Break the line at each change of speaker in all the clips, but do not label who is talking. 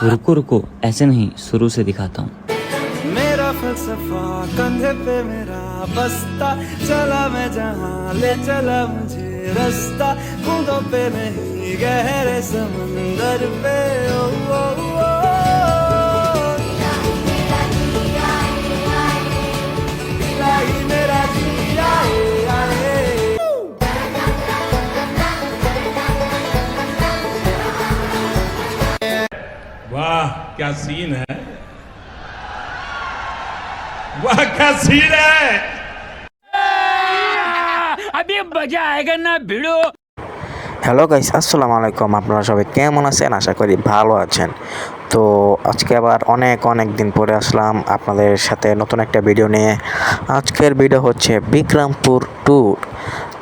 रुको रुको, ऐसे नहीं, शुरू से दिखाता हूँ।
मेरा फलसफा कंधे पे मेरा बस्ता, चला मैं जहाँ ले चला मुझे रास्ता, बूंदों पे नहीं गहरे समंदर पे। ओ, ओ, ओ, इलाही मेरा जिया आए।
वाह क्या सीन है, वाह क्या सीन है।
अभी मजा आएगा ना भिड़ो।
হ্যালো গাইস, আসসালামু আলাইকুম। আপনারা সবাই কেমন আছেন? আশা করি ভালো আছেন। তো আজকে আবার অনেক দিন পরে আসলাম আপনাদের সাথে নতুন একটা ভিডিও নিয়ে। আজকের ভিডিও হচ্ছে বিক্রমপুর ট্যুর।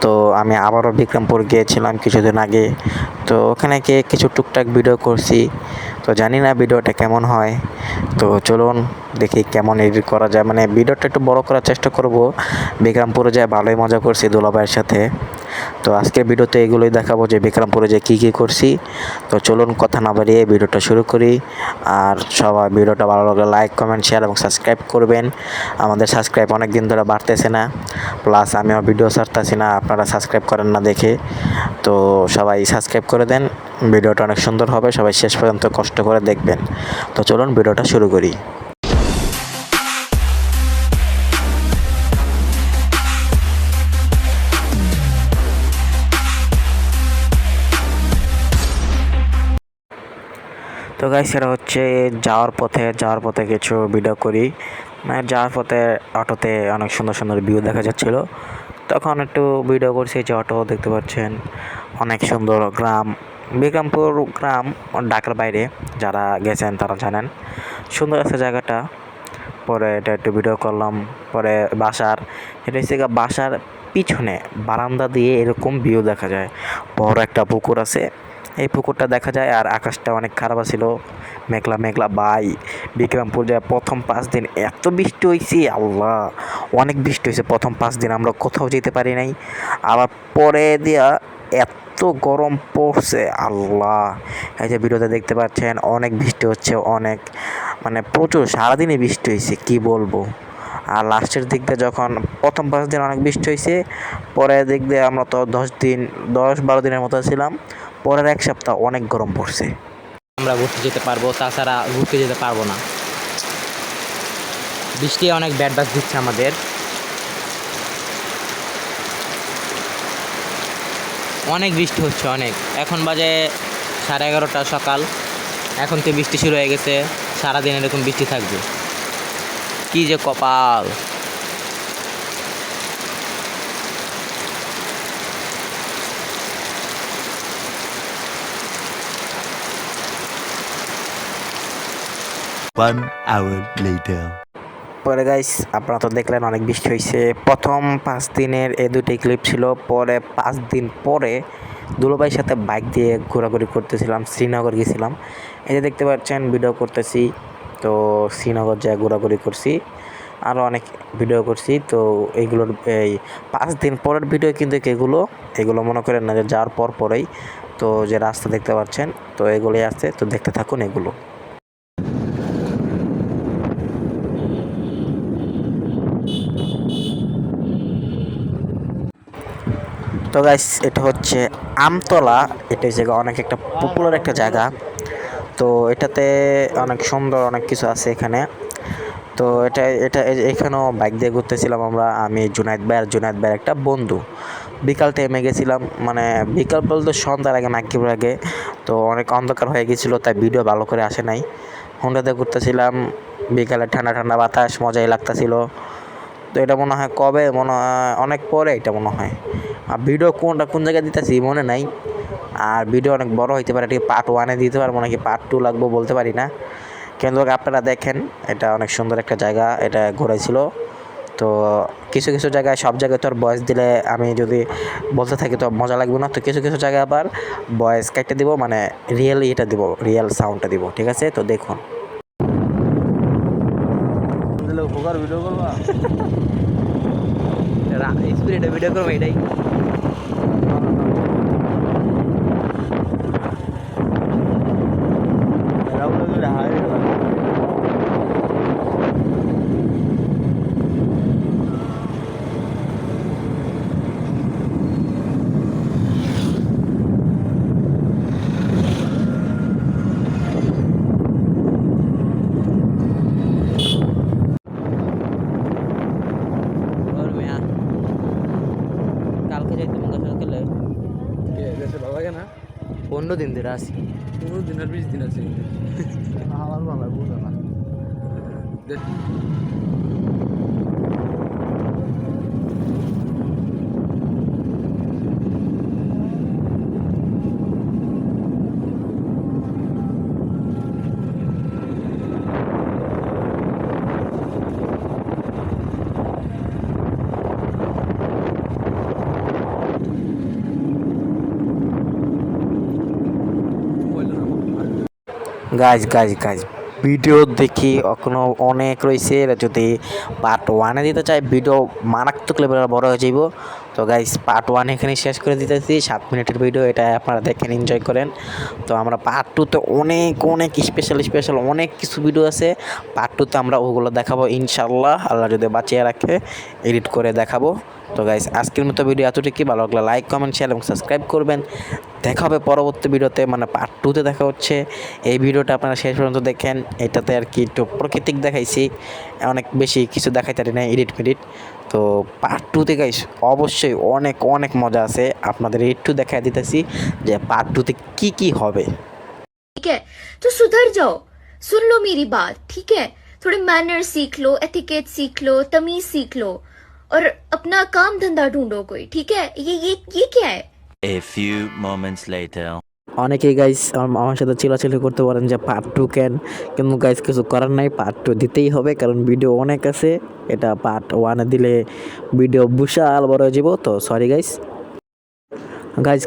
তো আমি আবারও বিক্রমপুর গিয়েছিলাম কিছুদিন আগে। তো ওখানে গিয়ে কিছু টুকটাক ভিডিও করছি। তো জানি না ভিডিওটা কেমন হয়। তো চলুন দেখি কেমন এডিট করা যায়, মানে ভিডিওটা একটু বড় করার চেষ্টা করব। বিক্রমপুরে যায় ভালোই মজা করছি দুলাভাইয়ের সাথে। তো আজকের ভিডিওতে এগুলোই দেখাবো যে বিক্রমপুরে যে কী করছি। তো চলুন কথা না বাড়িয়ে ভিডিওটা শুরু করি। আর সবাই ভিডিওটা ভালো লাগলে লাইক, কমেন্ট, শেয়ার এবং সাবস্ক্রাইব করবেন। আমাদের সাবস্ক্রাইব অনেক দিন ধরে বাড়তেছে না, প্লাস আমিও ভিডিও ছাড়তেছি না, আপনারা সাবস্ক্রাইব করেন না দেখে। তো সবাই সাবস্ক্রাইব করে দেন, ভিডিওটা অনেক সুন্দর হবে, সবাই শেষ পর্যন্ত কষ্ট করে দেখবেন। তো চলুন ভিডিওটা শুরু করি। তো গাইস, এটা হচ্ছে যাওয়ার পথে কিছু ভিডিও করি। মানে যাওয়ার পথে অটোতে অনেক সুন্দর ভিউ দেখা যাচ্ছিল, তখন একটু ভিডিও করছি। যে অটো দেখতে পাচ্ছেন, অনেক সুন্দর গ্রাম, বিক্রমপুর গ্রাম ঢাকার বাইরে, যারা গেছেন তারা জানেন সুন্দর আছে জায়গাটা। পরে এটা একটু ভিডিও করলাম। পরে এটা হচ্ছে বাসার পিছনে বারান্দা দিয়ে এরকম ভিউ দেখা যায়, বড় একটা পুকুর আছে, এই পুকুরটা দেখা যায়। আর আকাশটা অনেক খারাপ ছিল, মেঘলা ভাই। বিক্রমপুর যায় প্রথম 5 দিন এত বৃষ্টি হয়েছে, আল্লাহ অনেক বৃষ্টি হয়েছে। প্রথম 5 দিন আমরা কোথাও যেতে পারি নাই। আবার পরে দিয়া এত গরম পড়ছে, আল্লাহ। এই যে ভিডিওতে দেখতে পাচ্ছেন অনেক বৃষ্টি হচ্ছে, অনেক মানে প্রচুর, সারাদিনই বৃষ্টি হয়েছে কি বলবো। আর লাস্টের দিক দিয়ে যখন প্রথম 5 দিন অনেক বৃষ্টি হয়েছে, পরের দিক দিয়ে আমরা তো 10-12 দিনের মতো ছিলাম। পরের 1 সপ্তাহ অনেক গরম পড়ছে।
আমরা ঘুরতে যেতে পারবো, তাছাড়া ঘুরতে যেতে পারবো না। বৃষ্টি অনেক ব্যাড বাস দিচ্ছে আমাদের। অনেক বৃষ্টি হচ্ছে অনেক। এখন বাজে 11:30 সকাল, এখন তো বৃষ্টি শুরু হয়ে গেছে। সারাদিন এরকম বৃষ্টি থাকবে, কি যে কপাল।
One hour later.
পরে গাইস, আপনারা তো দেখলেন অনেক বৃষ্টি হয়েছে। প্রথম 5 দিনের এই 2টি ক্লিপ ছিল। পরে 5 দিন পরে দুলাভাইয়ের সাথে বাইক দিয়ে ঘোরাঘুরি করতেছিলাম, শ্রীনগর গেছিলাম। এই যে দেখতে পাচ্ছেন ভিডিও করতেছি। তো শ্রীনগর যায় ঘোরাঘুরি করছি, আরও অনেক ভিডিও করছি। তো এইগুলোর এই 5 দিন পরের ভিডিও কিন্তু এগুলো মনে করেন না যে যাওয়ার পরেই। তো যে রাস্তা দেখতে পাচ্ছেন, তো এগুলোই আছে। তো দেখতে থাকুন এগুলো। তো গাইস, এটা হচ্ছে আমতলা। এটা হচ্ছে অনেক একটা পপুলার একটা জায়গা। তো এটাতে অনেক সুন্দর অনেক কিছু আছে এখানে। তো এখানেও বাইক দিয়ে ঘুরতেছিলাম আমি, জুনায়েদ ভাইয়ের একটা বন্ধু। বিকাল টাইমে গেছিলাম, মানে বিকাল বলতে সন্ধ্যার আগে, মাগরিবের আগে। তো অনেক অন্ধকার হয়ে গেছিলো, তাই ভিডিও ভালো করে আসে নাই। হোন্ডাতে ঘুরতেছিলাম, বিকালে ঠান্ডা বাতাস, মজাই লাগতেছিল। তো এটা মনে হয় অনেক পরে এটা মনে হয়। আর ভিডিও কোন জায়গায় দিতেছি মনে নাই। আর ভিডিও অনেক বড় হইতে পারে, ঠিক পার্ট 1-এ দিতে পারবো নাকি পার্ট 2 লাগবো বলতে পারি না। কিন্তু আপনারা দেখেন, এটা অনেক সুন্দর একটা জায়গা, এটা ঘোরাইছিল। তো কিছু জায়গায়, সব জায়গায় তো আর ভয়েস দিলে আমি যদি বলতে থাকি তো মজা লাগবে না। তো কিছু জায়গায় আবার ভয়েস কেটে দিব, মানে রিয়েল সাউন্ডটা দিব, ঠিক আছে? তো দেখুন।
ভিডিও করবা স্পিরিটে ভিডিও করবো, এটাই। দেখে যাইতে মন সকালে
দেশে ভালো লাগে না?
15 দিন ধরে আসি।
15 দিন আর 20 দিন আছে। আমার ভালো বুঝো না।
গাইজ ভিডিও দেখি এখনো অনেক রয়েছে। এটা যদি পার্ট 1-এ দিতে চাই ভিডিও মারাত্মক লেভেলের বড় হয়ে যাইব। তো গাইজ পার্ট 1 এখানে শেষ করে দিতেছি, 7 মিনিটের ভিডিও, এটা আপনারা দেখেন এনজয় করেন। তো আমরা পার্ট 2-তে অনেক স্পেশাল অনেক কিছু ভিডিও আছে। পার্ট 2-তে আমরা ওগুলো দেখাবো ইনশাল্লাহ, আল্লাহ যদি বাঁচিয়ে রাখে এডিট করে দেখাবো। তো গাইজ আজকের মতো ভিডিও এতটুকুই। ভালো লাগলে লাইক, কমেন্ট, শেয়ার এবং সাবস্ক্রাইব করবেন। দেখা হবে পরবর্তী ভিডিওতে, মানে পার্ট 2-তে দেখা হচ্ছে। এই ভিডিওটা আপনারা শেষ পর্যন্ত দেখেন। এটাতে আর কি একটু প্রাকৃতিক দেখাইছি, অনেক বেশি কিছু দেখাইতে পারি না, এডিট। তো পার্ট 2-তে গাইস অবশ্যই অনেক মজা আছে। আপনাদের একটু দেখাই দিতেছি যে পার্ট 2-তে কি হবে।
ठीक है तो सुधर जाओ, सुन लो मेरी बात, ठीक है? थोड़े मैनर सीख लो, एथिकेट सीख लो, तमीज सीख लो और अपना काम धंधा ढूंढो कोई, ठीक है? ये क्या है?
A few moments later.
অনেকেই গাইস আমার সাথে চিলাচিলি করতে পারেন যে পার্ট 2 কেন, কিন্তু গাইস কিছু করার নাই, পার্ট 2 দিতেই হবে, কারণ ভিডিও অনেক আছে। এটা পার্ট 1-এ দিলে ভিডিও বিশাল বড় হয়ে যাব। তো সরি গাইস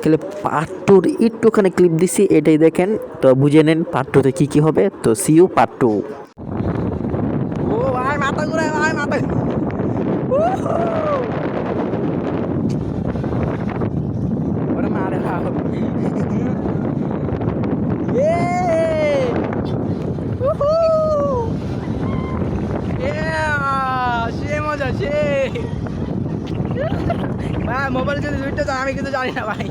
খেলে পার্ট 2-র একটুখানি ক্লিপ দিছি, এটাই দেখেন। তো বুঝে নেন পার্ট 2-তে কি হবে। তো সি ইউ পার্ট 2।
ও ভাই মাথা ঘুরায় ভাই, মাথা ওরে মারে ভাই। সে মজা সে ভাই। মোবাইল যদি দুইটা তো আমি কিন্তু জানি না ভাই।